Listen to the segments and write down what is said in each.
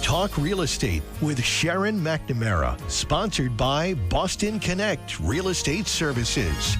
Talk Real Estate with Sharon McNamara, sponsored by Boston Connect Real Estate Services.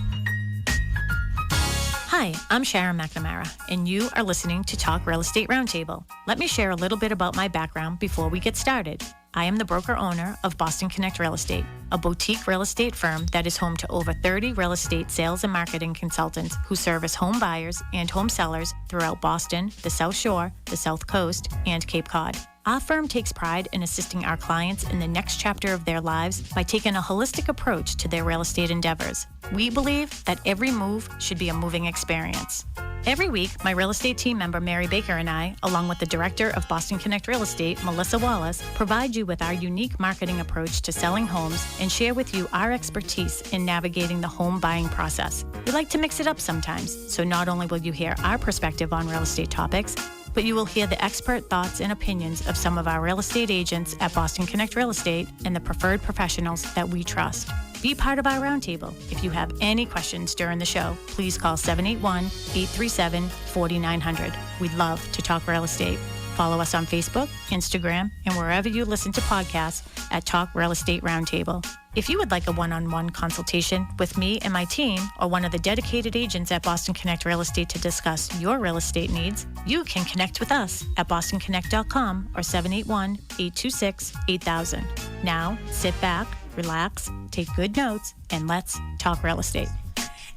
Hi, I'm Sharon McNamara, and you are listening to Talk Real Estate Roundtable. Let me share a little bit about my background before we get started. I am the broker-owner of Boston Connect Real Estate, a boutique real estate firm that is home to over 30 real estate sales and marketing consultants who service home buyers and home sellers throughout Boston, the South Shore, the South Coast, and Cape Cod. Our firm takes pride in assisting our clients in the next chapter of their lives by taking a holistic approach to their real estate endeavors. We believe that every move should be a moving experience. Every week, my real estate team member, Mary Baker, and I, along with the director of Boston Connect Real Estate, Melissa Wallace, provide you with our unique marketing approach to selling homes and share with you our expertise in navigating the home buying process. We like to mix it up sometimes, so not only will you hear our perspective on real estate topics, but you will hear the expert thoughts and opinions of some of our real estate agents at Boston Connect Real Estate and the preferred professionals that we trust. Be part of our roundtable. If you have any questions during the show, please call 781-837-4900. We'd love to talk real estate. Follow us on Facebook, Instagram, and wherever you listen to podcasts at Talk Real Estate Roundtable. If you would like a one-on-one consultation with me and my team or one of the dedicated agents at Boston Connect Real Estate to discuss your real estate needs, you can connect with us at bostonconnect.com or 781-826-8000. Now, sit back, relax, take good notes, and let's talk real estate.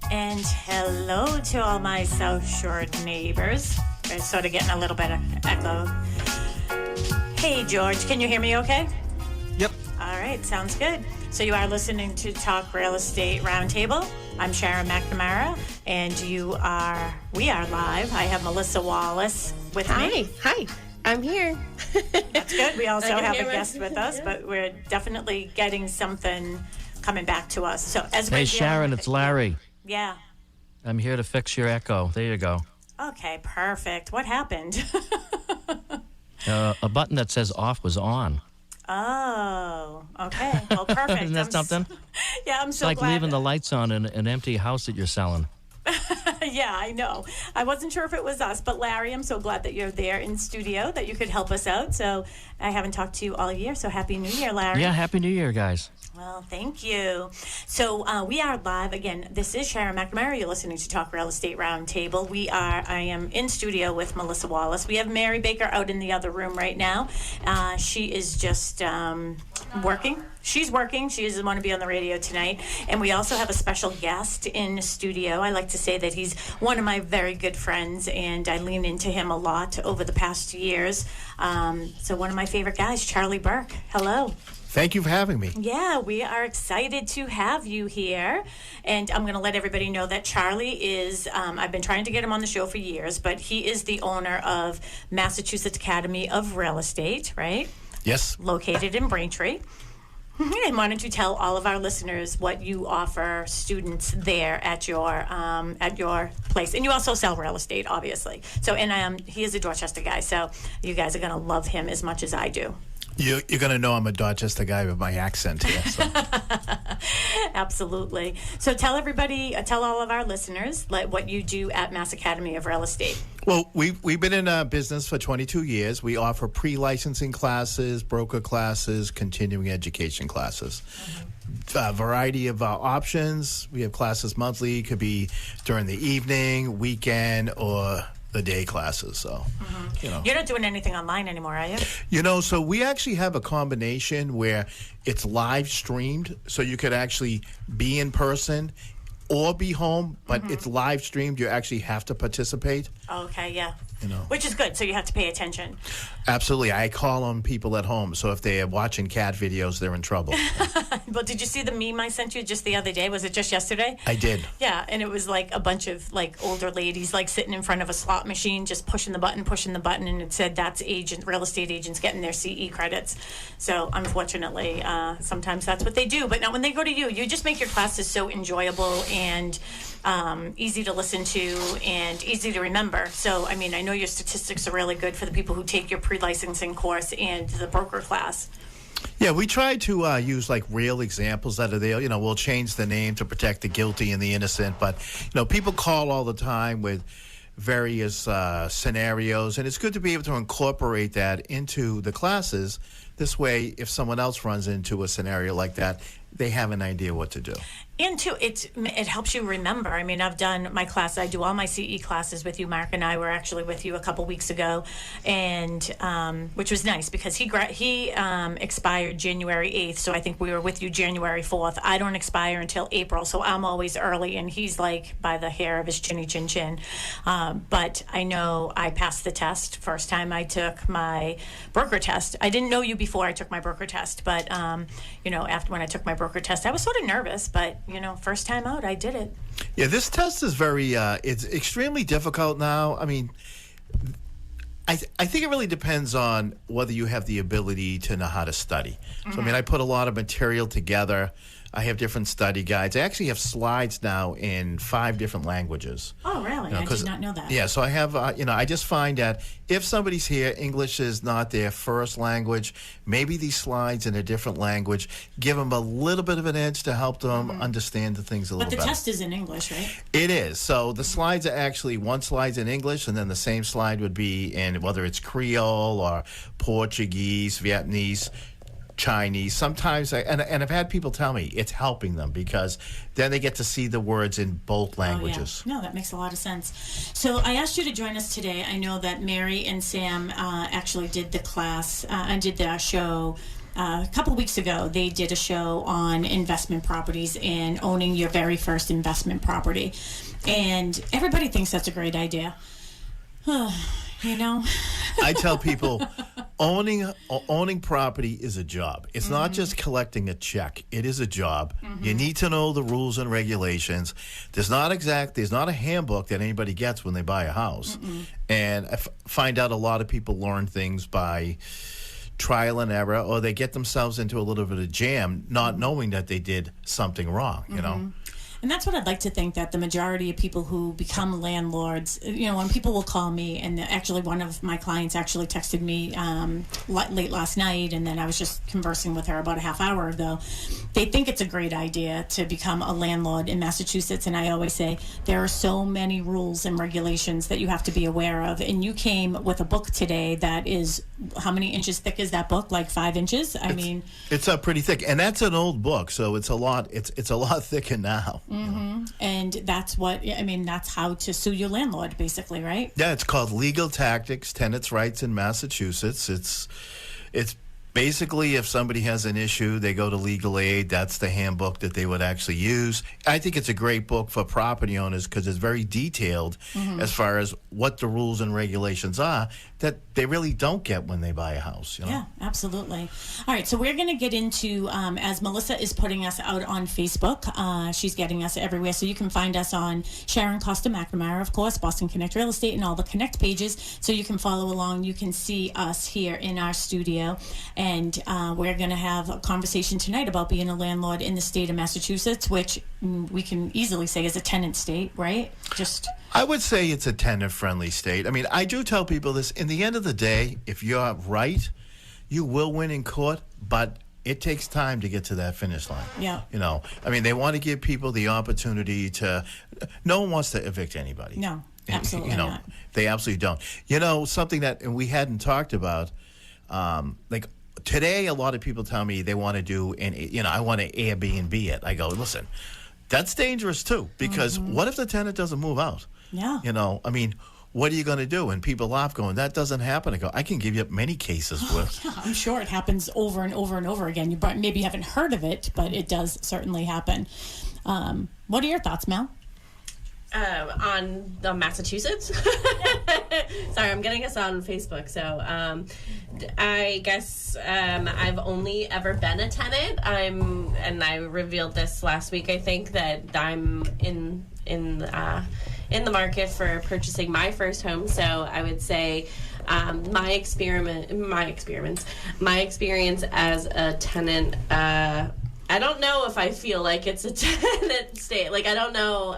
And hello to all my South Shore neighbors. They're sort of getting a little bit of echo. Hey, George, can you hear me okay? Yep. All right, sounds good. So you are listening to Talk Real Estate Roundtable. I'm Sharon McNamara, and we are live. I have Melissa Wallace with me. Hi, I'm here. That's good. We also have a guest with us, but we're definitely getting something coming back to us. So as Hey, Sharon, it's Larry. Yeah. I'm here to fix your echo. There you go. Okay, perfect. What happened? A button that says off was on. Oh, okay. Well, perfect. Isn't that something? Yeah, I'm It's so like glad. leaving the lights on in an empty house that you're selling. Yeah, I know. I wasn't sure if it was us, but Larry, I'm so glad that you're there in studio, that you could help us out. So I haven't talked to you all year, so Happy New Year, Larry. Yeah, Happy New Year, guys. Well, thank you. So we are live again. This is Sharon McNamara. You're listening to Talk Real Estate Roundtable. I am in studio with Melissa Wallace. We have Mary Baker out in the other room right now. She is just working. She's working. She doesn't want to be on the radio tonight. And we also have a special guest in the studio. I like to say that he's one of my very good friends, and I lean into him a lot over the past years. So one of my favorite guys, Charlie Burke. Hello. Thank you for having me. Yeah, we are excited to have you here. And I'm going to let everybody know that Charlie is, I've been trying to get him on the show for years, but he is the owner of Massachusetts Academy of Real Estate, right? Yes. Located in Braintree. And why don't you tell all of our listeners what you offer students there at your place? And you also sell real estate, obviously. So, and he is a Dorchester guy, so you guys are going to love him as much as I do. You're going to know I'm a Dorchester guy with my accent here. So. Absolutely. So tell everybody, tell all of our listeners what you do at Mass Academy of Real Estate. Well, we've been in business for 22 years. We offer pre-licensing classes, broker classes, continuing education classes. A variety of options. We have classes monthly. It could be during the evening, weekend, or the day classes. So, You're not doing anything online anymore, are you? So we actually have a combination where it's live streamed, so you could actually be in person or be home, but it's live streamed. You actually have to participate. Okay, yeah. Which is good, so you have to pay attention. Absolutely. I call on people at home, so if they are watching cat videos, they're in trouble. Well, did you see the meme I sent you just the other day? Was it just yesterday? I did. Yeah, and it was like a bunch of like older ladies like sitting in front of a slot machine, just pushing the button, and it said that's real estate agents getting their CE credits. So unfortunately, sometimes that's what they do. But now when they go to you just make your classes so enjoyable and easy to listen to and easy to remember. So, I mean, I know your statistics are really good for the people who take your pre-licensing course and the broker class. Yeah, we try to use like real examples that are there. We'll change the name to protect the guilty and the innocent. But, people call all the time with various scenarios, and it's good to be able to incorporate that into the classes. This way, if someone else runs into a scenario like that, they have an idea what to do. And too, it helps you remember. I mean, I've done my class. I do all my CE classes with you. Mark and I were actually with you a couple weeks ago, and which was nice because he expired January 8th. So I think we were with you January 4th. I don't expire until April, so I'm always early, and he's like by the hair of his chinny chin chin. But I know I passed the test first time I took my broker test. I didn't know you before I took my broker test, but after when I took my broker test, I was sort of nervous, but first time out, I did it. Yeah, this test is very, it's extremely difficult now. I mean, I think it really depends on whether you have the ability to know how to study. Mm-hmm. So, I mean, I put a lot of material together. I have different study guides. I actually have slides now in 5 different languages. Oh, really? I did not know that. Yeah, so I have, I just find that if somebody's here, English is not their first language, maybe these slides in a different language give them a little bit of an edge to help them understand the things a little better. But the test is in English, right? It is. So the slides are actually, one slide's in English, and then the same slide would be in whether it's Creole or Portuguese, Vietnamese, Chinese. Sometimes, and I've had people tell me it's helping them because then they get to see the words in both languages. Oh, yeah. No, that makes a lot of sense. So I asked you to join us today. I know that Mary and Sam actually did the class and did the show a couple weeks ago. They did a show on investment properties and owning your very first investment property. And everybody thinks that's a great idea. I tell people owning property is a job. It's not just collecting a check. It is a job. You need to know the rules and regulations. There's not a handbook that anybody gets when they buy a house. And I find out a lot of people learn things by trial and error, or they get themselves into a little bit of jam not knowing that they did something wrong, you know. And that's what I'd like to think, that the majority of people who become landlords, when people will call me, and actually one of my clients actually texted me late last night, and then I was just conversing with her about a half hour ago. They think it's a great idea to become a landlord in Massachusetts, and I always say there are so many rules and regulations that you have to be aware of. And you came with a book today that is, how many inches thick is that book? Like 5 inches? It's pretty thick, and that's an old book, so it's a lot. It's a lot thicker now. And that's that's how to sue your landlord, basically, right? Yeah, it's called Legal Tactics, Tenants' Rights in Massachusetts. It's basically, if somebody has an issue, they go to legal aid. That's the handbook that they would actually use. I think it's a great book for property owners because it's very detailed as far as what the rules and regulations are that they really don't get when they buy a house. Yeah, absolutely. All right, so we're going to get into, as Melissa is putting us out on Facebook, she's getting us everywhere. So you can find us on Sharon Costa McNamara, of course, Boston Connect Real Estate, and all the Connect pages. So you can follow along. You can see us here in our studio. And we're going to have a conversation tonight about being a landlord in the state of Massachusetts, which we can easily say is a tenant state, right? I would say it's a tenant-friendly state. I mean, I do tell people this. In the end of the day, if you're right, you will win in court, but it takes time to get to that finish line. Yeah. I mean, they want to give people the opportunity to. No one wants to evict anybody. No, absolutely not. They absolutely don't. Something that we hadn't talked about, like. Today, a lot of people tell me they want to do, I want to Airbnb it. I go, listen, that's dangerous too, because what if the tenant doesn't move out? Yeah. I mean, what are you going to do? And people laugh going, that doesn't happen. I go, I can give you many cases with. Yeah, I'm sure it happens over and over and over again. You maybe haven't heard of it, but it does certainly happen. What are your thoughts, Mel? On the Massachusetts. Sorry, I'm getting us on Facebook. So I guess I've only ever been a tenant. And I revealed this last week. I think that I'm in the market for purchasing my first home. So I would say my experience as a tenant. I don't know if I feel like it's a tenant state. Like, I don't know.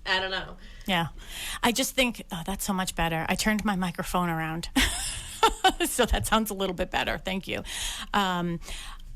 I don't know. Yeah. I just think, that's so much better. I turned my microphone around. So that sounds a little bit better. Thank you.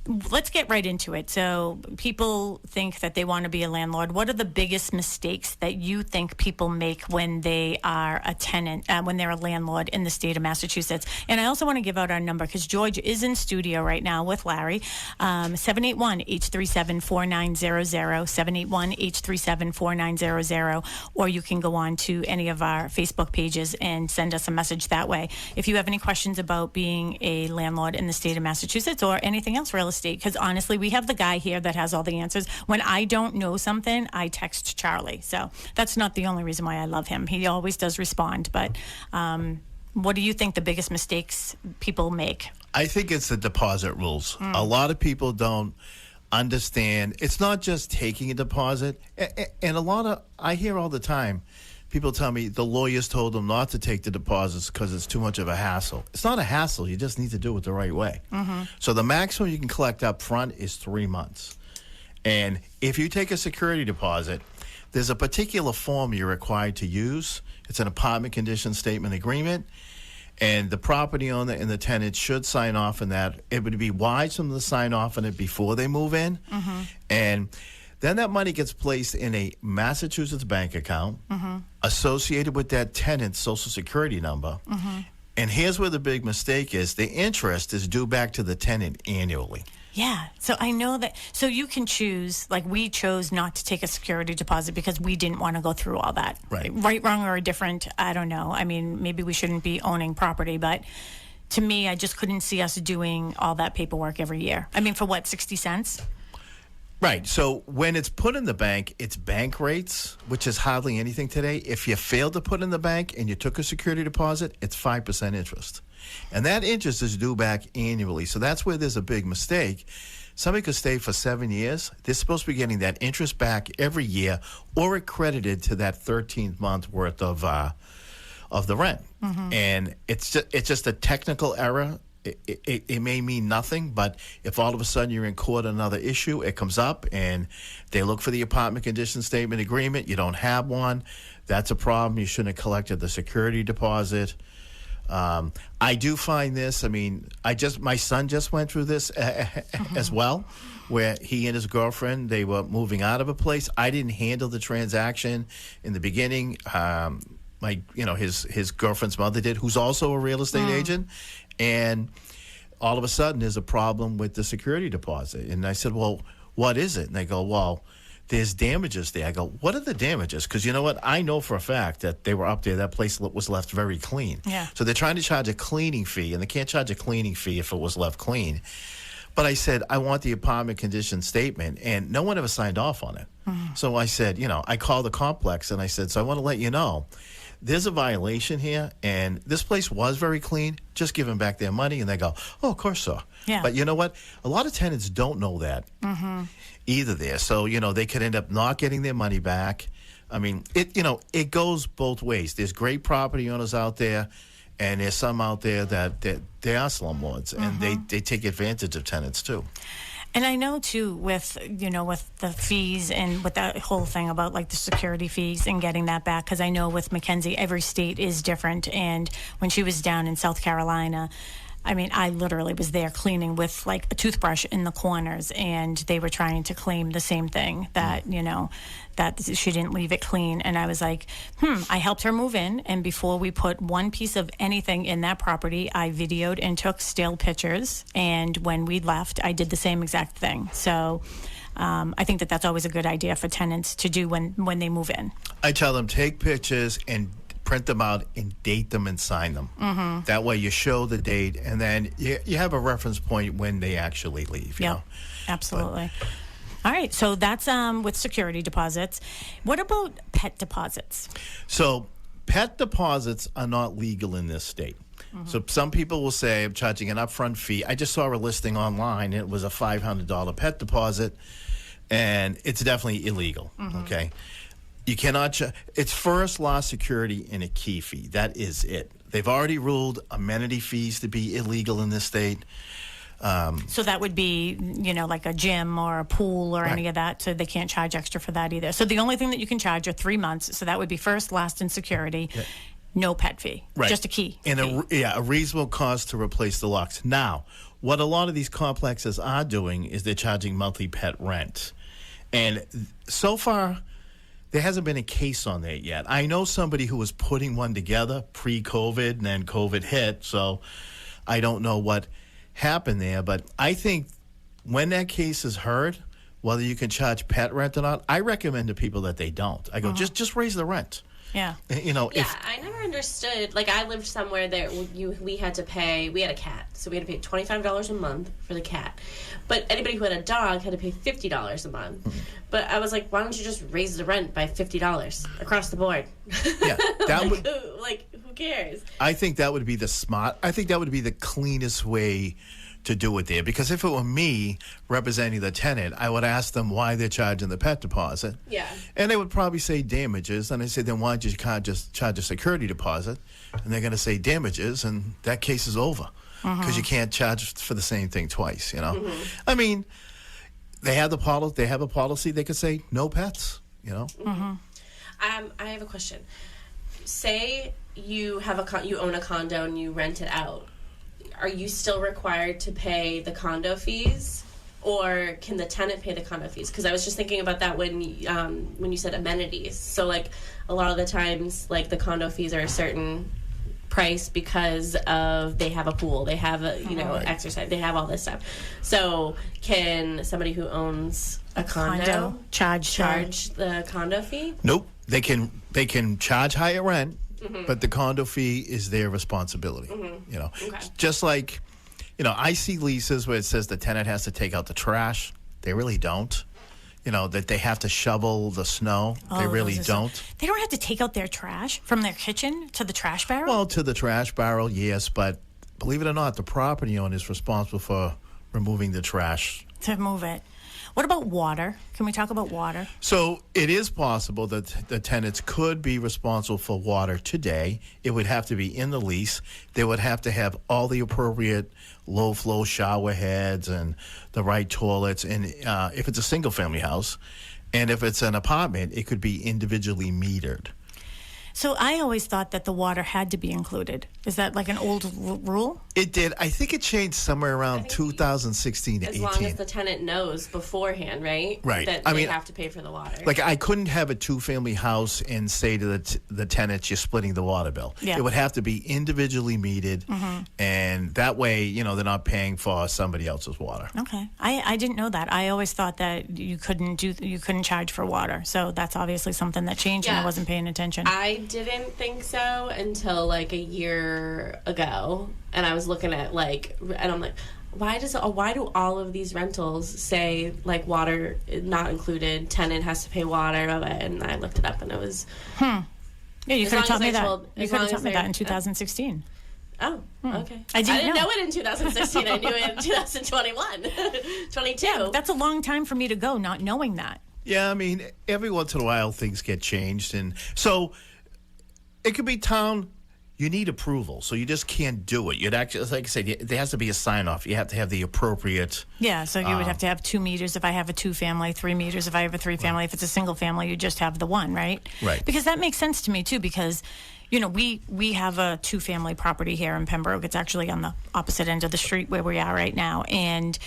let's get right into it. So people think that they want to be a landlord. What are the biggest mistakes that you think people make when they are a tenant, when they're a landlord in the state of Massachusetts? And I also want to give out our number because George is in studio right now with Larry, 781-837-4900, 781-837-4900, or you can go on to any of our Facebook pages and send us a message that way. If you have any questions about being a landlord in the state of Massachusetts or anything else real estate, because honestly, we have the guy here that has all the answers. When I don't know something, I text Charlie. So that's not the only reason why I love him. He always does respond. But what do you think the biggest mistakes people make? I think it's the deposit rules. A lot of people don't understand. It's not just taking a deposit. And I hear all the time, people tell me the lawyers told them not to take the deposits because it's too much of a hassle. It's not a hassle. You just need to do it the right way. So the maximum you can collect up front is 3 months. And if you take a security deposit, there's a particular form you're required to use. It's an apartment condition statement agreement. And the property owner and the tenant should sign off on that. It would be wise for them to sign off on it before they move in. And then that money gets placed in a Massachusetts bank account associated with that tenant's Social Security number. And here's where the big mistake is. The interest is due back to the tenant annually. Yeah. So I know that. So you can choose, like we chose not to take a security deposit because we didn't want to go through all that. Right, wrong, or indifferent, I don't know. I mean, maybe we shouldn't be owning property, but to me, I just couldn't see us doing all that paperwork every year. I mean, for what, 60 cents? Right. So when it's put in the bank, it's bank rates, which is hardly anything today. If you failed to put in the bank and you took a security deposit, it's 5% interest. And that interest is due back annually. So that's where there's a big mistake. Somebody could stay for 7 years. They're supposed to be getting that interest back every year or accredited to that 13th month worth of the rent. And it's just a technical error. It may mean nothing, but if all of a sudden you're in court on another issue, it comes up and they look for the apartment condition statement agreement. You don't have one. That's a problem. You shouldn't have collected the security deposit. I do find this. I mean, my son just went through this as well, where he and his girlfriend, they were moving out of a place. I didn't handle the transaction in the beginning. His girlfriend's mother did, who's also a real estate agent. And all of a sudden, there's a problem with the security deposit. And I said, well, what is it? And they go, well, there's damages there. I go, what are the damages? Because you know what? I know for a fact that they were up there. That place was left very clean. Yeah. So they're trying to charge a cleaning fee, and they can't charge a cleaning fee if it was left clean. But I said, I want the apartment condition statement, and no one ever signed off on it. So I said, I called the complex, and I said, so I want to let you know, there's a violation here, and this place was very clean. Just give them back their money. And they go, oh, of course, sir. Yeah. But you know what? A lot of tenants don't know that either there. So, they could end up not getting their money back. I mean, it goes both ways. There's great property owners out there, and there's some out there that they are slumlords, and they take advantage of tenants, too. And I know too, with the fees and with that whole thing about like the security fees and getting that back, because I know with Mackenzie, every state is different. And when she was down in South Carolina, I mean, I literally was there cleaning with like a toothbrush in the corners, and they were trying to claim the same thing, that that she didn't leave it clean. And I was like, I helped her move in, and before we put one piece of anything in that property, I videoed and took still pictures, and when we left, I did the same exact thing. So I think that's always a good idea for tenants to do when they move in. I tell them, take pictures and print them out and date them and sign them. That way you show the date, and then you have a reference point when they actually leave. Yeah, absolutely. All right, so that's with security deposits. What about pet deposits? So pet deposits are not legal in this state. So some people will say, I'm charging an upfront fee. I just saw a listing online. It was a $500 pet deposit, and it's definitely illegal, okay? You cannot, it's first, last, security, and a key fee. That is it. They've already ruled amenity fees to be illegal in this state. So that would be, like a gym or a pool or any of that. So they can't charge extra for that either. So the only thing that you can charge are 3 months. So that would be first, last, and security. no pet fee, Right. just a key. And fee. a reasonable cost to replace the locks. Now, what a lot of these complexes are doing is they're charging monthly pet rent. And so far, there hasn't been a case on that yet. I know somebody who was putting one together pre-COVID, and then COVID hit, so I don't know what happened there. But I think when that case is heard, whether you can charge pet rent or not, I recommend to people that they don't. I go, just raise the rent. Yeah. You know, Yeah, I never understood. Like, I lived somewhere that we had to pay. We had a cat, so we had to pay $25 a month for the cat. But anybody who had a dog had to pay $50 a month. But I was like, why don't you just raise the rent by $50 across the board? Yeah, that would. Who cares? I think that would be the cleanest way to do it there. Because if it were me representing the tenant, I would ask them why they're charging the pet deposit. Yeah. And they would probably say damages. And I say, then why don't you just charge a security deposit? And they're going to say damages, and that case is over. Because you can't charge for the same thing twice, you know? I mean, they have a policy. They could say no pets, you know? I have a question. Say you have you own a condo and you rent it out. Are you still required to pay the condo fees, or can the tenant pay the condo fees? Because I was just thinking about that when you said amenities. So like a lot of the times, like the condo fees are a certain price because of they have a pool, they have a exercise, they have all this stuff. So can somebody who owns a condo charge the condo fee? Nope. They can charge higher rent, but the condo fee is their responsibility. You know, just like, you know, I see leases where it says the tenant has to take out the trash. They really don't. You know, that they have to shovel the snow. They really don't. They don't have to take out their trash from their kitchen to the trash barrel? Well, to the trash barrel, yes, but believe it or not, the property owner is responsible for removing the trash. To move it. What about water? Can we talk about water? So it is possible that the tenants could be responsible for water today. It would have to be in the lease. They would have to have all the appropriate low-flow shower heads and the right toilets. And if it's a single-family house, and if it's an apartment, it could be individually metered. So I always thought that the water had to be included. Is that like an old rule? It did. I think it changed somewhere around 2016 to 18. As long as the tenant knows beforehand, right? Right. That they have to pay for the water. Like, I couldn't have a two-family house and say to the tenants, you're splitting the water bill. Yeah. It would have to be individually metered, and that way, you know, they're not paying for somebody else's water. Okay. I didn't know that. I always thought that you couldn't charge for water. So that's obviously something that changed and I wasn't paying attention. I didn't think so until like a year ago, and I was looking at and I'm like, why do all of these rentals say like water not included, tenant has to pay water of it? And I looked it up, and it was Yeah, you could have taught me that. You could have taught me that in they're- 2016. Oh, okay. I didn't know it in 2016. I knew it in 2021, 22. That's a long time for me to go not knowing that. Yeah, I mean, every once in a while things get changed, and so it could be town. You need approval, so you just can't do it. You'd actually, like I said, there has to be a sign off. You have to have the appropriate. Yeah, so you would have to have 2 meters if I have a 2-family, 3 meters if I have a 3-family. If it's a single family, you just have the one, right? Right. Because that makes sense to me too. Because, you know, we have a 2-family property here in Pembroke. It's actually on the opposite end of the street where we are right now, and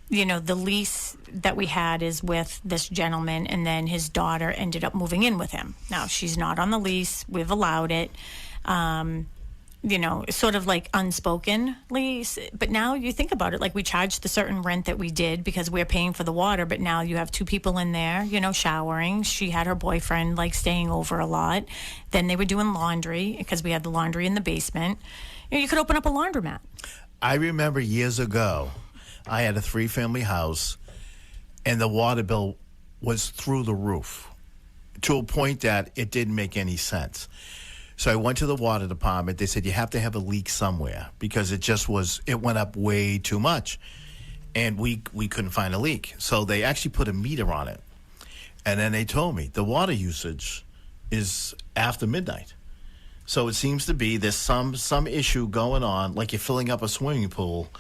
you know, the lease that we had is with this gentleman, and then his daughter ended up moving in with him. Now, she's not on the lease. We've allowed it. You know, sort of like unspoken lease. But now you think about it, like we charged the certain rent that we did because we're paying for the water, but now you have 2 people in there, you know, showering. She had her boyfriend like staying over a lot. Then they were doing laundry because we had the laundry in the basement. You know, you could open up a laundromat. I remember years ago, I had a 3-family house, and the water bill was through the roof to a point that it didn't make any sense. So I went to the water department. They said, you have to have a leak somewhere because it went up way too much. And we couldn't find a leak. So they actually put a meter on it. And then they told me the water usage is after midnight. So it seems to be there's some issue going on, like you're filling up a swimming pool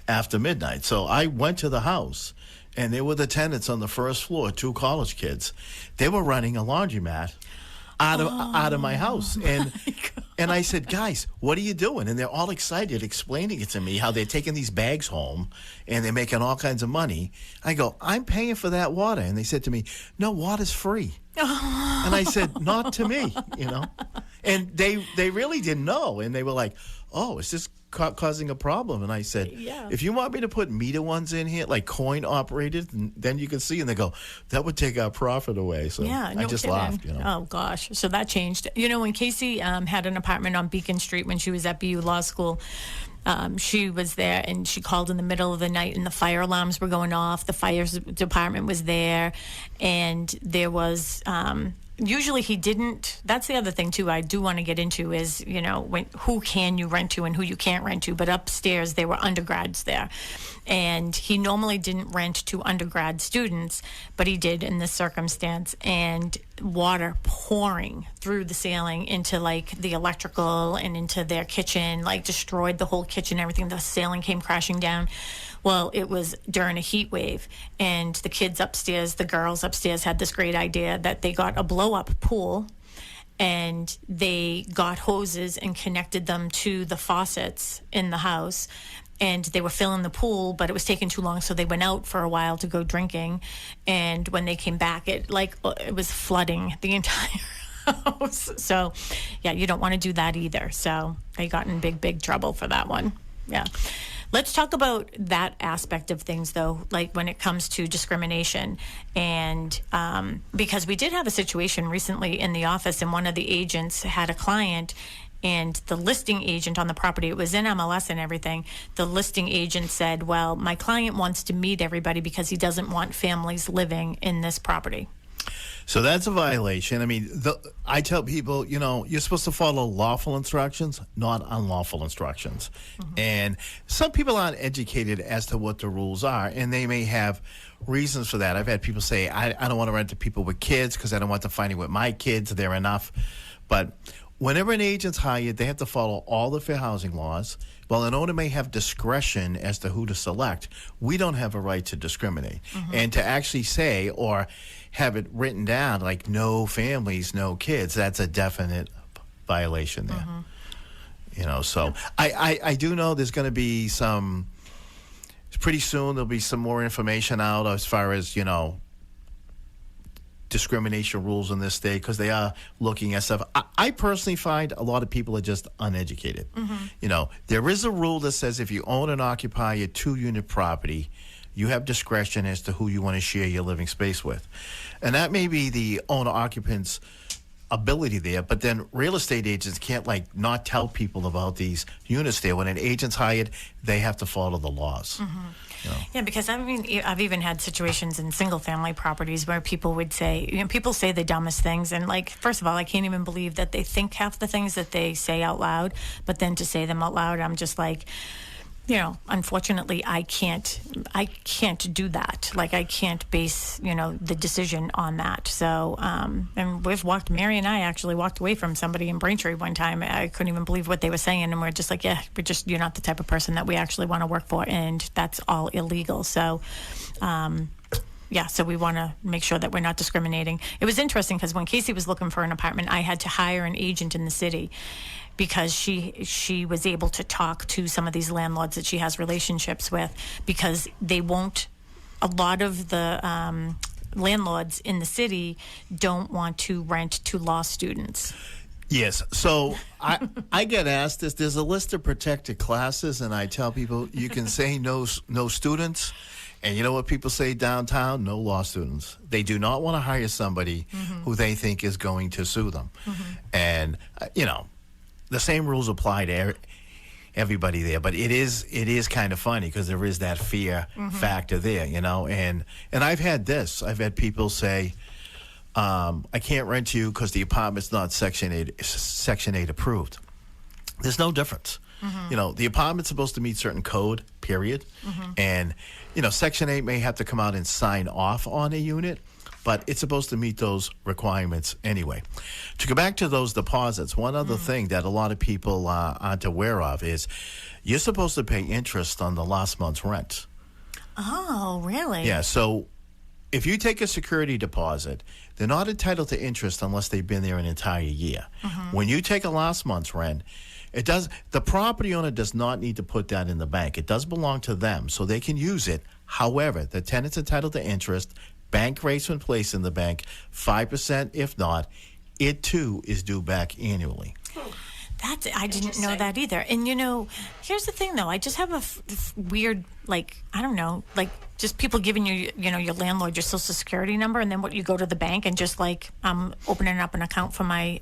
after midnight. So I went to the house, and there were the tenants on the first floor, 2 college kids. They were running a laundromat out of my house. And I said, guys, what are you doing? And they're all excited, explaining it to me, how they're taking these bags home and they're making all kinds of money. I go, I'm paying for that water. And they said to me, no, water's free. And I said, not to me, And they really didn't know. And they were like, oh, is this causing a problem? And I said, if you want me to put meter ones in here, like coin operated, then you can see. And they go, that would take our profit away. So I just laughed. Oh, gosh. So that changed. When Casey had an apartment on Beacon Street when she was at BU Law School, she was there and she called in the middle of the night and the fire alarms were going off. The fire department was there and there was... usually he didn't. That's the other thing too I do want to get into is who can you rent to and who you can't rent to. But upstairs there were undergrads there, and he normally didn't rent to undergrad students, but he did in this circumstance. And water pouring through the ceiling into like the electrical and into their kitchen, like destroyed the whole kitchen. Everything. The ceiling came crashing down. Well, it was during a heat wave, and the kids upstairs, the girls upstairs, had this great idea that they got a blow-up pool, and they got hoses and connected them to the faucets in the house, and they were filling the pool, but it was taking too long, so they went out for a while to go drinking, and when they came back, it was flooding the entire house. So, yeah, you don't want to do that either. So they got in big trouble for that one. Yeah. Let's talk about that aspect of things, though, like when it comes to discrimination. And because we did have a situation recently in the office, and one of the agents had a client, and the listing agent on the property, it was in MLS and everything, the listing agent said, well, my client wants to meet everybody because he doesn't want families living in this property. So that's a violation. I mean, I tell people, you're supposed to follow lawful instructions, not unlawful instructions. Mm-hmm. And some people aren't educated as to what the rules are, and they may have reasons for that. I've had people say, I don't want to rent to people with kids because I don't want them fighting with my kids. They're enough. But whenever an agent's hired, they have to follow all the fair housing laws. While an owner may have discretion as to who to select, we don't have a right to discriminate. Mm-hmm. And to actually say or have it written down like no families, no kids, that's a definite violation there. Mm-hmm. So I do know there's going to be pretty soon there'll be some more information out as far as, discrimination rules in this state, because they are looking at stuff. I personally find a lot of people are just uneducated. Mm-hmm. There is a rule that says if you own and occupy a 2-unit property, you have discretion as to who you want to share your living space with. And that may be the owner-occupant's ability there, but then real estate agents can't not tell people about these units there. When an agent's hired, they have to follow the laws. Mm-hmm. Yeah, because I've even had situations in single-family properties where people would say, people say the dumbest things, and first of all, I can't even believe that they think half the things that they say out loud, but then to say them out loud, I'm just like, unfortunately, I can't do that. I can't base, the decision on that. So, and Mary and I actually walked away from somebody in Braintree one time. I couldn't even believe what they were saying. And we're just like, you're not the type of person that we actually want to work for. And that's all illegal. So, so we want to make sure that we're not discriminating. It was interesting because when Casey was looking for an apartment, I had to hire an agent in the city, because she was able to talk to some of these landlords that she has relationships with, because a lot of the landlords in the city don't want to rent to law students. Yes. So I get asked this. There's a list of protected classes, and I tell people you can say no students. And you know what people say downtown? No law students. They do not want to hire somebody who they think is going to sue them. Mm-hmm. And, the same rules apply to everybody there, but it is kind of funny because there is that fear factor there, and I've had people say, I can't rent to you because the apartment's not Section 8 approved. There's no difference. Mm-hmm. The apartment's supposed to meet certain code, period. Mm-hmm. And, Section 8 may have to come out and sign off on a unit, but it's supposed to meet those requirements anyway. To go back to those deposits, one other thing that a lot of people aren't aware of is you're supposed to pay interest on the last month's rent. Oh, really? Yeah, so if you take a security deposit, they're not entitled to interest unless they've been there an entire year. When you take a last month's rent, the property owner does not need to put that in the bank. It does belong to them, so they can use it. However, the tenant's entitled to interest. Bank rates when placed in the bank, 5%. If not, it too is due back annually. I didn't know that either. And here's the thing though. I just have a weird, I don't know, just people giving you, your landlord your social security number, and then what, you go to the bank and just opening up an account for my.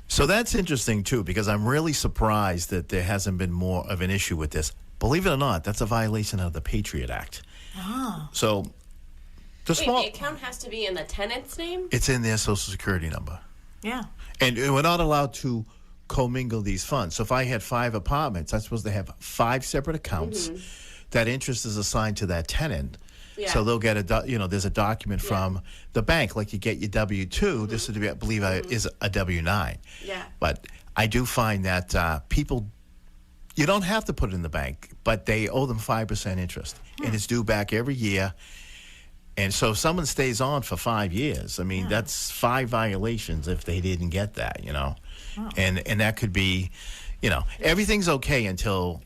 So that's interesting too, because I'm really surprised that there hasn't been more of an issue with this. Believe it or not, that's a violation of the Patriot Act. Oh. So the account has to be in the tenant's name? It's in their social security number. Yeah. And we're not allowed to commingle these funds. So if I had 5 apartments, I'm supposed to have 5 separate accounts. That interest is assigned to that tenant. Yeah. So they'll get there's a document from the bank, like you get your W-2. This would be, I believe, is a W-9. Yeah. But I do find that people, you don't have to put it in the bank, but they owe them 5% interest, and it's due back every year. And so if someone stays on for 5 years, I mean, that's 5 violations if they didn't get that, And that could be, everything's okay until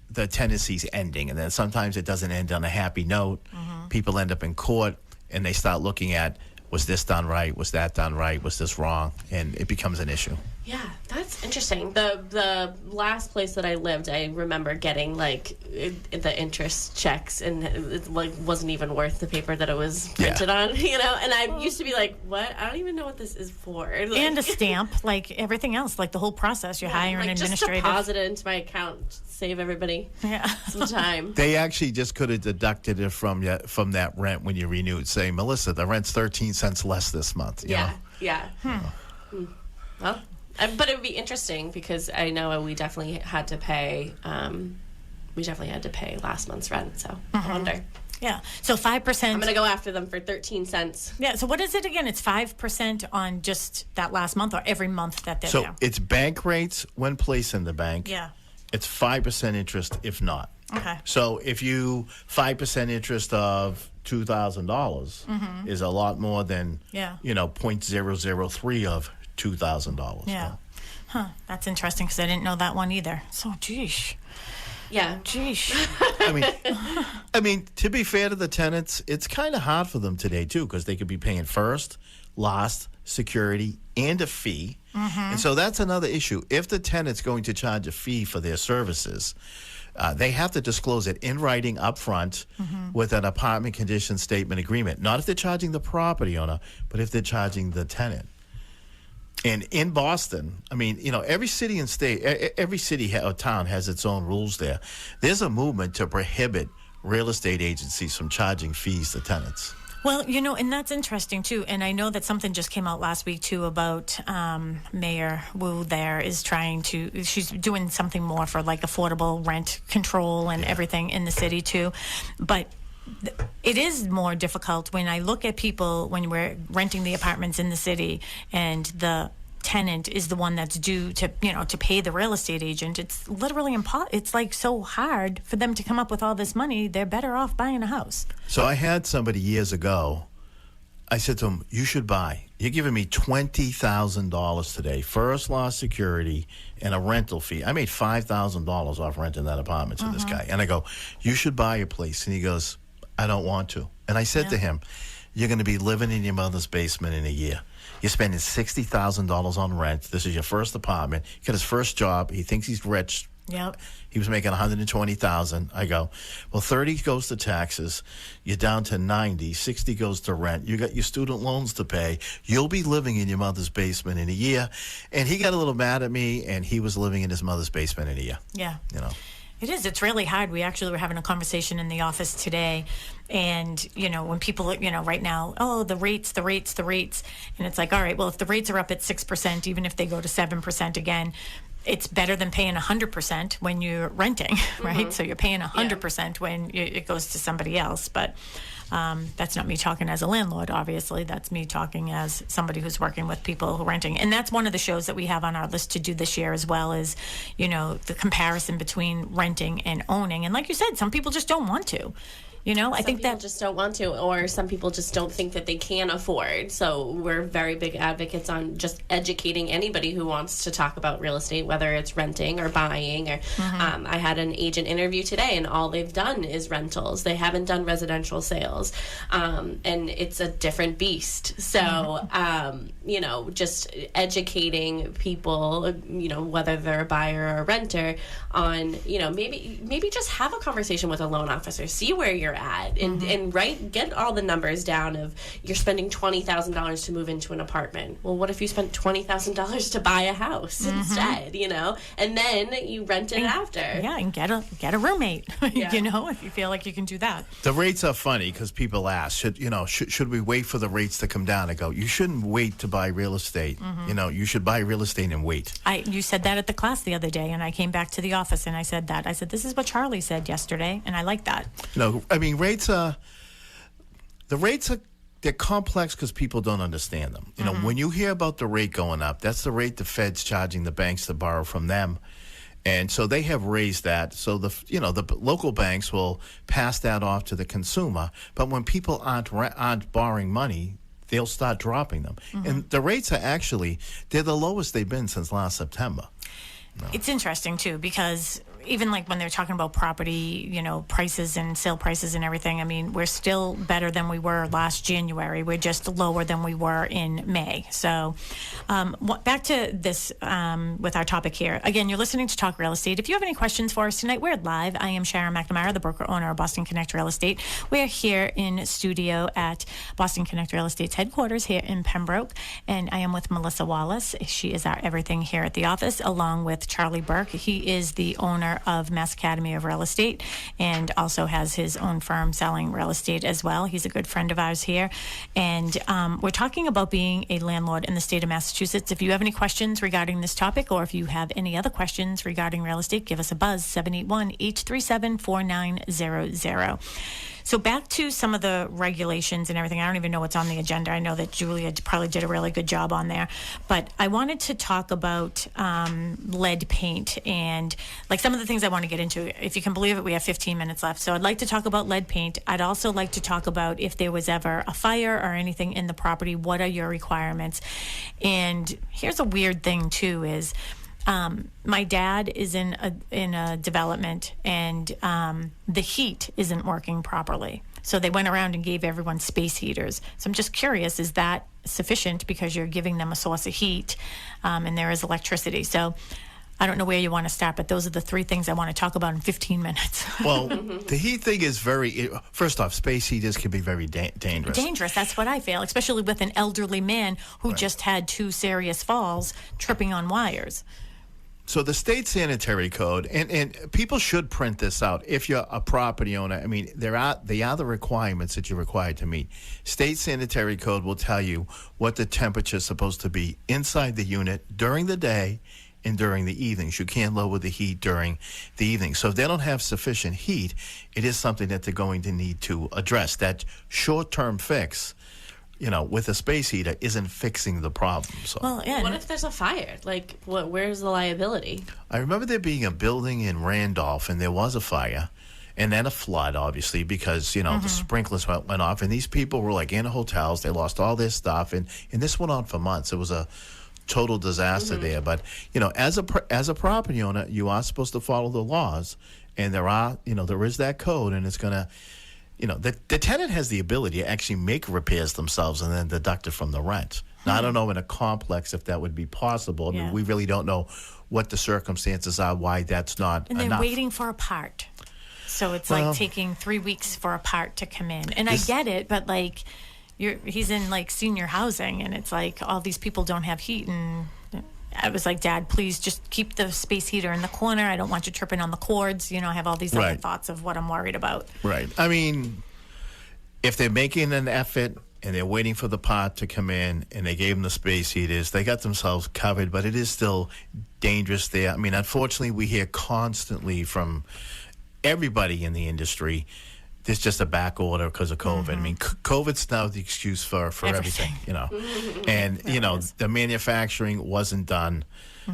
the tenancy's ending. And then sometimes it doesn't end on a happy note. People end up in court, and they start looking at, was this done right? Was that done right? Was this wrong? And it becomes an issue. Yeah, that's interesting. The last place that I lived, I remember getting the interest checks, and it wasn't even worth the paper that it was printed on, And I used to be like, "What? I don't even know what this is for." And a stamp, like everything else, like the whole process. You're hiring an administrator. Just deposit it into my account, save everybody some time. They actually just could have deducted it from that rent when you renewed. Say, Melissa, the rent's 13 cents less this month. You know? Yeah. Well. But it would be interesting because I know we definitely had to pay. Last month's rent. So I wonder. Yeah. So 5%. I'm gonna go after them for 13 cents. Yeah. So what is it again? It's 5% on just that last month, or every month that they're So there? it's bank rates when placed in the bank. Yeah. It's 5% interest if not. Okay. So if you 5% interest of $2,000 is a lot more than 0.003 of $2,000. Yeah. Huh. That's interesting because I didn't know that one either. So, geesh. Yeah. Geesh. I mean, to be fair to the tenants, it's kind of hard for them today too, because they could be paying first, last, security, and a fee. And so that's another issue. If the tenant's going to charge a fee for their services, they have to disclose it in writing up front with an apartment condition statement agreement. Not if they're charging the property owner, but if they're charging the tenant. And in Boston, I mean, every city and state, every city or town has its own rules there. There's a movement to prohibit real estate agencies from charging fees to tenants. Well, and that's interesting too. And I know that something just came out last week too about Mayor Wu there is she's doing something more for affordable rent control and everything in the city too. But it is more difficult when I look at people when we're renting the apartments in the city and the tenant is the one that's due to pay the real estate agent. It's literally it's so hard for them to come up with all this money. They're better off buying a house. So I had somebody years ago, I said to him, you should buy. You're giving me $20,000 today, first loss security and a rental fee. I made $5,000 off renting that apartment to this guy. And I go, you should buy a place. And he goes, I don't want to. And I said to him, you're going to be living in your mother's basement in a year. You're spending $60,000 on rent. This is your first apartment. He got his first job. He thinks he's rich. Yep. He was making $120,000. I go, well, 30 goes to taxes. You're down to 90. 60 goes to rent. You got your student loans to pay. You'll be living in your mother's basement in a year. And he got a little mad at me, and he was living in his mother's basement in a year. Yeah. It is. It's really hard. We actually were having a conversation in the office today. And, when people, right now, the rates. And it's like, all right, well, if the rates are up at 6%, even if they go to 7% again, it's better than paying 100% when you're renting, right? So you're paying 100% when it goes to somebody else. But that's not me talking as a landlord, obviously. That's me talking as somebody who's working with people who are renting. And that's one of the shows that we have on our list to do this year as well, is, the comparison between renting and owning. And like you said, some people just don't want to. You know, I Some think people that just don't want to, or some people just don't think that they can afford. So we're very big advocates on just educating anybody who wants to talk about real estate, whether it's renting or buying. Or I had an agent interview today, and all they've done is rentals. They haven't done residential sales, and it's a different beast. So you know, just educating people, you know, whether they're a buyer or a renter, on, you know, maybe just have a conversation with a loan officer, see where you're at, and get all the numbers down of you're spending $20,000 to move into an apartment. Well, what if you spent $20,000 to buy a house instead, you know, and then you rent it after? yeah, and get a roommate. Yeah. You know, if you feel like you can do that. The rates are funny because people ask, should we wait for the rates to come down? I go, you shouldn't wait to buy real estate. You know, you should buy real estate and wait. You said that at the class the other day, and I came back to the office and I said that. I said, this is what Charlie said yesterday, and I like that. No, I mean, they're complex because people don't understand them. You know, when you hear about the rate going up, that's the rate the Fed's charging the banks to borrow from them. And so they have raised that. So the local banks will pass that off to the consumer. But when people aren't borrowing money, they'll start dropping them. And the rates are they're the lowest they've been since last September. It's interesting too, because even like when they're talking about property, you know, prices and sale prices and everything, I mean, we're still better than we were last January. We're just lower than we were in May. So back to this with our topic here. Again, you're listening to Talk Real Estate. If you have any questions for us tonight, we're live. I am Sharon McNamara, the broker owner of Boston Connect Real Estate. We're here in studio at Boston Connect Real Estate's headquarters here in Pembroke. And I am with Melissa Wallace. She is our everything here at the office, along with Charlie Burke. He is the owner of Mass Academy of Real Estate and also has his own firm selling real estate as well. He's a good friend of ours here. And we're talking about being a landlord in the state of Massachusetts. If you have any questions regarding this topic, or if you have any other questions regarding real estate, give us a buzz, 781-837-4900. So back to some of the regulations and everything. I don't even know what's on the agenda. I know that Julia probably did a really good job on there. But I wanted to talk about lead paint and like some of the things I want to get into. If you can believe it, we have 15 minutes left. So I'd like to talk about lead paint. I'd also like to talk about if there was ever a fire or anything in the property, what are your requirements? And here's a weird thing too is my dad is in a development, and the heat isn't working properly. So they went around and gave everyone space heaters. So I'm just curious, is that sufficient because you're giving them a source of heat and there is electricity? So I don't know where you want to start, but those are the three things I want to talk about in 15 minutes. Well, the heat thing is first off, space heaters can be very dangerous. Dangerous, that's what I feel, especially with an elderly man who just had 2 serious falls tripping on wires. So the state sanitary code, and people should print this out if you're a property owner. I mean, they are the requirements that you're required to meet. State sanitary code will tell you what the temperature is supposed to be inside the unit during the day and during the evenings. You can't lower the heat during the evening. So if they don't have sufficient heat, it is something that they're going to need to address. That short-term fix, you know, with a space heater isn't fixing the problem. So. Well, yeah. What if there's a fire? Like, where's the liability? I remember there being a building in Randolph, and there was a fire, and then a flood, obviously, because, you know, the sprinklers went off, and these people were, like, in hotels. They lost all their stuff, and this went on for months. It was a total disaster there. But, you know, as a property owner, you are supposed to follow the laws, and there is that code, and it's going to, you know, the tenant has the ability to actually make repairs themselves and then deduct it from the rent. Now, I don't know in a complex if that would be possible. I mean, we really don't know what the circumstances are, why that's not and they're enough. waiting for a part. So it's like taking 3 weeks for a part to come in. And I get it, but like he's in like senior housing, and it's like all these people don't have heat, and I was like, Dad, please just keep the space heater in the corner. I don't want you tripping on the cords. You know, I have all these other thoughts of what I'm worried about. Right. I mean, if they're making an effort and they're waiting for the part to come in and they gave them the space heaters, they got themselves covered, but it is still dangerous there. I mean, unfortunately, we hear constantly from everybody in the industry, there's just a back order because of COVID. I mean, COVID's now the excuse for everything, you know. And, you know, the manufacturing wasn't done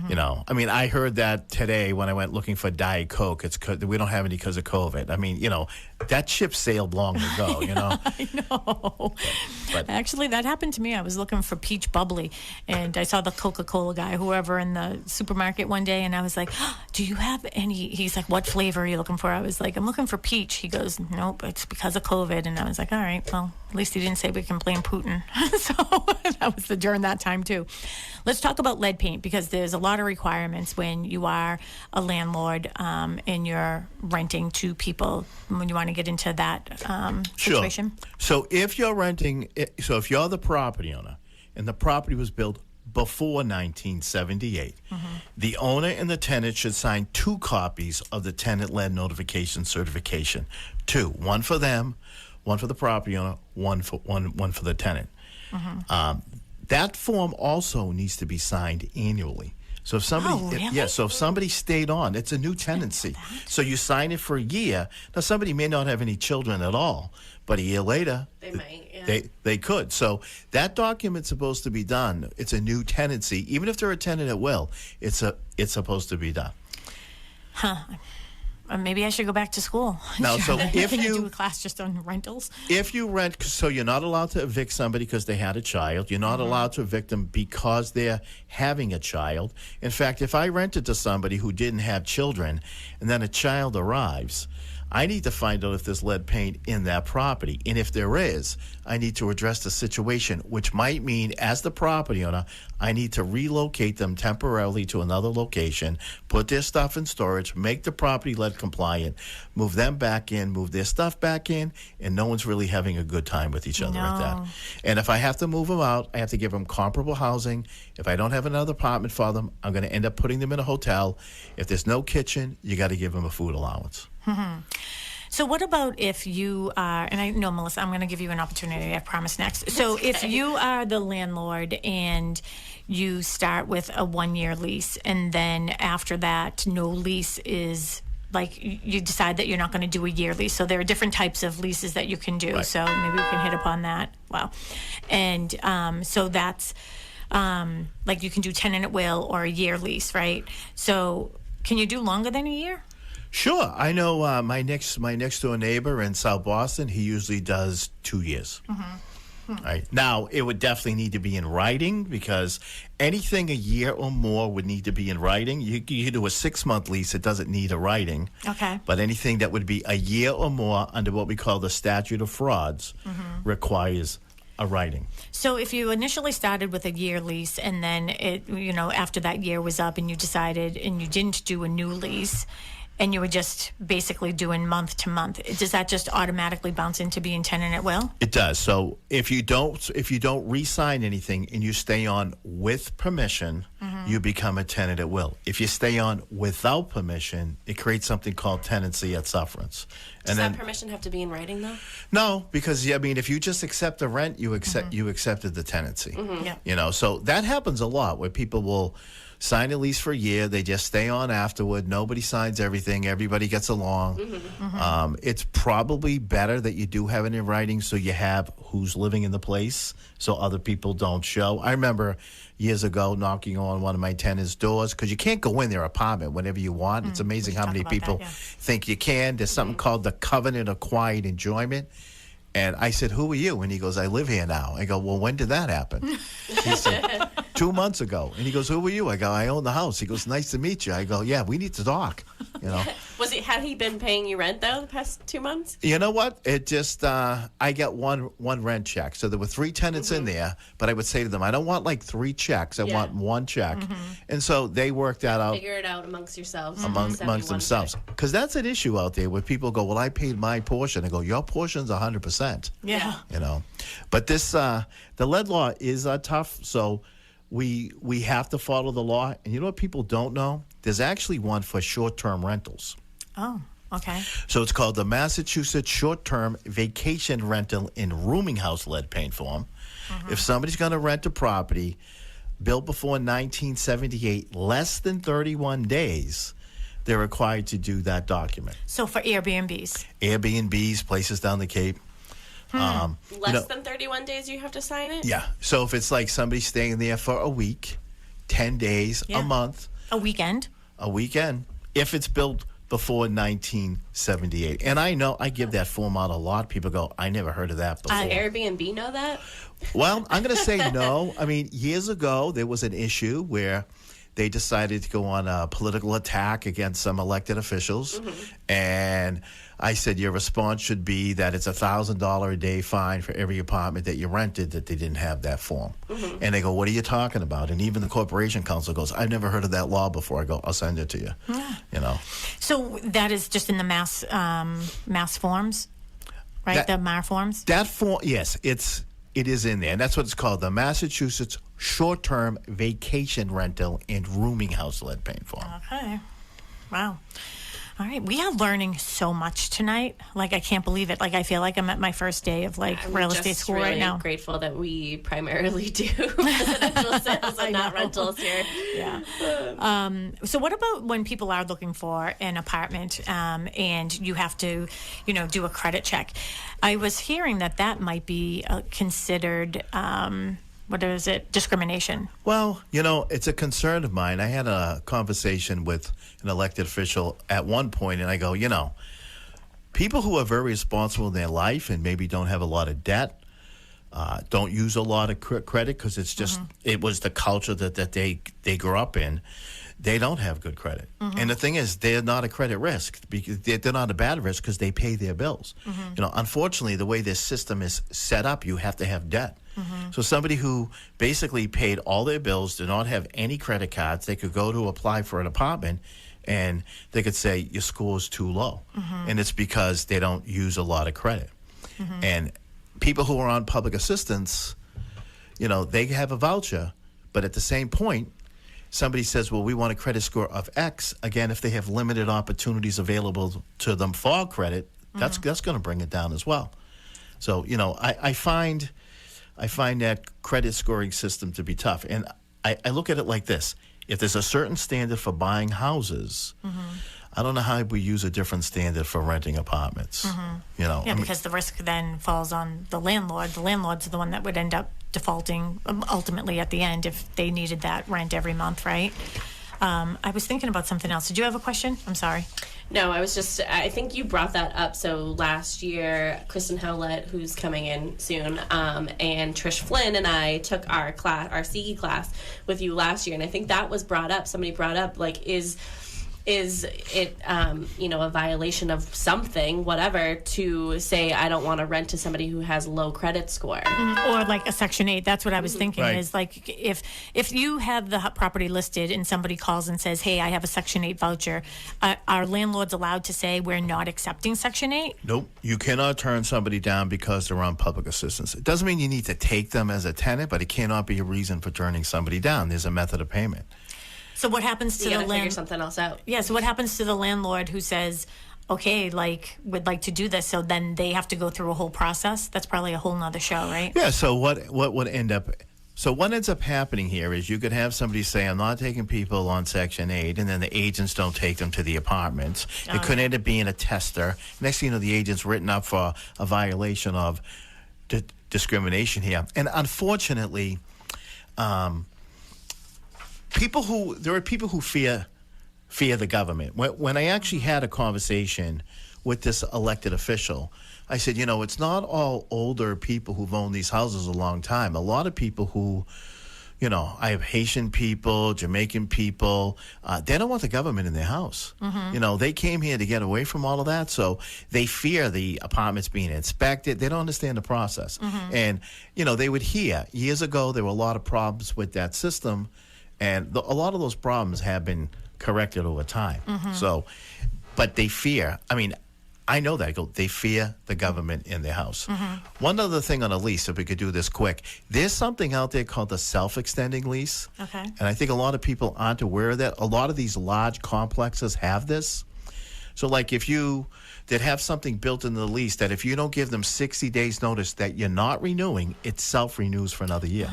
You know, I mean, I heard that today when I went looking for Diet Coke. It's 'cause we don't have any because of COVID. I mean, you know, that ship sailed long ago. You know, I know. But- Actually, that happened to me. I was looking for peach bubbly, and I saw the Coca-Cola guy, whoever, in the supermarket one day, and I was like, "Do you have any?" He's like, "What flavor are you looking for?" I was like, "I'm looking for peach." He goes, "Nope, it's because of COVID." And I was like, "All right, well, at least he didn't say we can blame Putin." So that was during that time too. Let's talk about lead paint, because there's a lot of requirements when you are a landlord and you're renting to people. When you want to get into that situation. So if you're renting, if you're the property owner and the property was built before 1978, the owner and the tenant should sign 2 copies of the tenant lead notification certification. 2, one for them, one for the property owner, one for the tenant. That form also needs to be signed annually. So if somebody, really? so if somebody stayed on, it's a new tenancy. So you sign it for a year. Now somebody may not have any children at all, but a year later, They might, yeah. they could. So that document's supposed to be done. It's a new tenancy, even if they're a tenant at will. It's supposed to be done. Maybe I should go back to school. Now, so if Can I you- do a class just on rentals? If you rent, so you're not allowed to evict somebody because they had a child. You're not allowed to evict them because they're having a child. In fact, if I rented to somebody who didn't have children and then a child arrives, I need to find out if there's lead paint in that property. And if there is, I need to address the situation, which might mean, as the property owner, I need to relocate them temporarily to another location, put their stuff in storage, make the property lead compliant, move them back in, move their stuff back in, and no one's really having a good time with each other at that. No. And if I have to move them out, I have to give them comparable housing. If I don't have another apartment for them, I'm going to end up putting them in a hotel. If there's no kitchen, you got to give them a food allowance. So what about if you are, and I know, Melissa, I'm going to give you an opportunity, I promise next. So if you are the landlord and you start with a 1-year lease, and then after that, no lease is, like, you decide that you're not going to do a year lease. So there are different types of leases that you can do. Right. So maybe we can hit upon that. Wow. And so that's, like, you can do tenant at will or a year lease, right? So can you do longer than a year? Sure. I know my next door neighbor in South Boston, he usually does 2 years. Right. Now, it would definitely need to be in writing, because anything a year or more would need to be in writing. You can do a 6-month lease, it doesn't need a writing. Okay. But anything that would be a year or more under what we call the statute of frauds requires a writing. So if you initially started with a year lease, and then it, after that year was up and you decided and you didn't do a new lease, and you were just basically doing month to month, does that just automatically bounce into being tenant at will? It does. So if you don't re-sign anything and you stay on with permission, you become a tenant at will. If you stay on without permission, it creates something called tenancy at sufferance. Does that permission have to be in writing, though? No, because if you just accept the rent, you accepted the tenancy. Yeah. So that happens a lot, where people will sign a lease for a year, they just stay on afterward. Nobody signs everything. Everybody gets along. It's probably better that you do have it in writing, so you have who's living in the place, so other people don't show. I remember years ago knocking on one of my tenants' doors, because you can't go in their apartment whenever you want. It's amazing how many people think you can. There's something called the covenant of quiet enjoyment. And I said, "Who are you?" And he goes, "I live here now." I go, "Well, when did that happen?" He said, 2 months ago. And he goes, "Who are you?" I go, "I own the house." He goes, "Nice to meet you." I go, "Yeah, we need to talk." Had he been paying you rent, though, the past 2 months? You know what? It just, I got one rent check. So there were 3 tenants in there, but I would say to them, I don't want like 3 checks. I want 1 check. And so they worked that out. Figure it out amongst yourselves. Amongst themselves. Because that's an issue out there where people go, "Well, I paid my portion." I go, "Your portion's 100%. Yeah. But this, the lead law is tough. So we have to follow the law. And you know what people don't know? There's actually one for short-term rentals. Oh, okay. So it's called the Massachusetts Short-Term Vacation Rental and Rooming House Lead Paint Form. If somebody's going to rent a property built before 1978, less than 31 days, they're required to do that document. So for Airbnbs? Airbnbs, places down the Cape. Less than 31 days you have to sign it? Yeah. So if it's like somebody staying there for a week, 10 days, Yeah. a month, A weekend. a weekend, if it's built before 1978. And I know I give that form out a lot. People go, I never heard of that before. Airbnb know that? Well, I'm going to say no. I mean, years ago, there was an issue where they decided to go on a political attack against some elected officials. And I said, your response should be that it's $1,000 a day fine for every apartment that you rented that they didn't have that form. And they go, what are you talking about? And even the Corporation Council goes, I've never heard of that law before. I go, I'll send it to you. You know, So that is just in the mass forms, right? The MAR forms. that form, yes, it is in there. And that's what it's called, the Massachusetts Short-Term Vacation Rental and Rooming House Lead Paint Form. Okay. Wow. All right. We are learning so much tonight. Like, I can't believe it. Like, I feel like I'm at my first day of, like, real estate school really right now. Grateful that we primarily do residential sales and not rentals here. Yeah. So what about when people are looking for an apartment and you have to, do a credit check? I was hearing that might be considered, discrimination. Well, it's a concern of mine. I had a conversation with an elected official at one point, and I go, people who are very responsible in their life and maybe don't have a lot of debt, don't use a lot of credit because it's just, it was the culture that they grew up in. They don't have good credit. And the thing is, they're not a credit risk. Because they're not a bad risk because they pay their bills. Unfortunately, the way this system is set up, you have to have debt. So somebody who basically paid all their bills, did not have any credit cards, they could go to apply for an apartment and they could say, your score is too low. And it's because they don't use a lot of credit. And people who are on public assistance, they have a voucher, but at the same point, somebody says, well, we want a credit score of X. Again, if they have limited opportunities available to them for credit, that's going to bring it down as well. So, I find that credit scoring system to be tough. And I look at it like this. If there's a certain standard for buying houses, I don't know how we use a different standard for renting apartments. Yeah, because the risk then falls on the landlord. The landlord's the one that would end up defaulting ultimately at the end if they needed that rent every month, right? I was thinking about something else. Did you have a question? I'm sorry. No, I think you brought that up. So last year, Kristen Howlett, who's coming in soon, and Trish Flynn and I took our CE class with you last year. And I think that was brought up. Somebody brought up, like, is it a violation of something, whatever, to say I don't want to rent to somebody who has low credit score? Or like a Section 8. That's what I was thinking. Right. Is like if you have the property listed and somebody calls and says, hey, I have a Section 8 voucher, are landlords allowed to say we're not accepting Section 8? Nope. You cannot turn somebody down because they're on public assistance. It doesn't mean you need to take them as a tenant, but it cannot be a reason for turning somebody down. There's a method of payment. So what happens to You the gotta figure something else out. Yeah, so what happens to the landlord who says, okay, would like to do this, so then they have to go through a whole process? That's probably a whole nother show, right? Yeah, so what ends up happening here is you could have somebody say, I'm not taking people on Section 8, and then the agents don't take them to the apartments. It could end up being a tester. Next thing you know, the agent's written up for a violation of discrimination here. And unfortunately, there are people who fear the government. When I actually had a conversation with this elected official, I said, it's not all older people who've owned these houses a long time. A lot of people who, I have Haitian people, Jamaican people, they don't want the government in their house. They came here to get away from all of that, so they fear the apartments being inspected. They don't understand the process. And, they would hear, years ago, there were a lot of problems with that system, and a lot of those problems have been corrected over time. So, but they fear, I know that. They fear the government in their house. One other thing on a lease, if we could do this quick, there's something out there called the self-extending lease. Okay. And I think a lot of people aren't aware of that. A lot of these large complexes have this. So like if you did have something built in the lease that if you don't give them 60 days notice that you're not renewing, it self-renews for another year.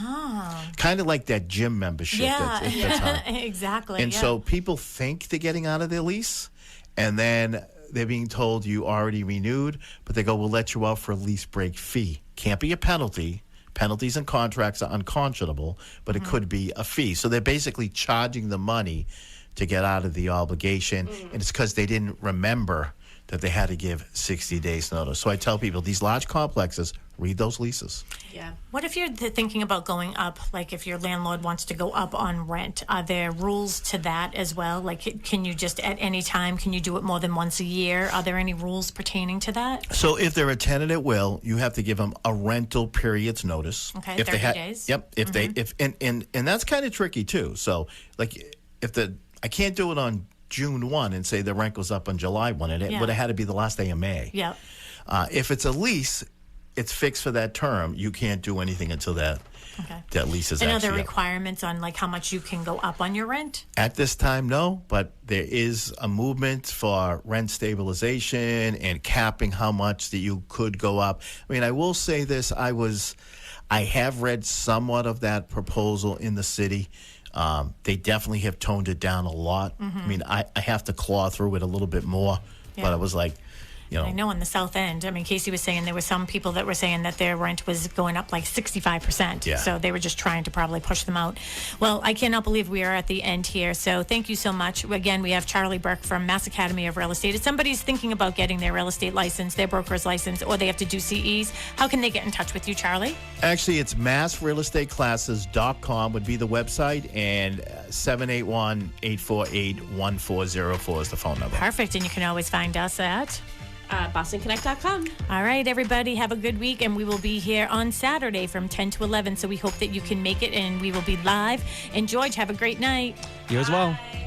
Kind of like that gym membership. That's on. Exactly. And so people think they're getting out of their lease, and then they're being told you already renewed, but they go, we'll let you out for a lease break fee. Can't be a penalty, Penalties and contracts are unconscionable, but it could be a fee. So they're basically charging the money to get out of the obligation, and it's because they didn't remember that they had to give 60 days notice. So I tell people, these large complexes, read those leases. Yeah. What if you're thinking about going up, like if your landlord wants to go up on rent? Are there rules to that as well? Like, can you just at any time, can you do it more than once a year? Are there any rules pertaining to that? So if they're a tenant at will, you have to give them a rental period's notice. Okay, if 30 days. Yep. If they and that's kind of tricky too. So like if I can't do it on June 1 and say the rent goes up on July 1. It would have had to be the last day of May. Yeah. If it's a lease, it's fixed for that term. You can't do anything until that lease is And are actually there up. requirements on like how much you can go up on your rent? At this time, no, but there is a movement for rent stabilization and capping how much that you could go up. I mean, I will say this, I have read somewhat of that proposal in the city. They definitely have toned it down a lot. I mean, I have to claw through it a little bit more, but I was like, I know on the south end, I mean, Casey was saying there were some people that were saying that their rent was going up like 65%. Yeah. So they were just trying to probably push them out. Well, I cannot believe we are at the end here. So thank you so much. Again, we have Charlie Burke from Mass Academy of Real Estate. If somebody's thinking about getting their real estate license, their broker's license, or they have to do CEs, how can they get in touch with you, Charlie? Actually, it's massrealestateclasses.com would be the website, and 781-848-1404 is the phone number. Perfect. And you can always find us at BostonConnect.com. All right, everybody, have a good week, and we will be here on Saturday from 10 to 11, so we hope that you can make it, and we will be live. And George, have a great night. You as well. Bye.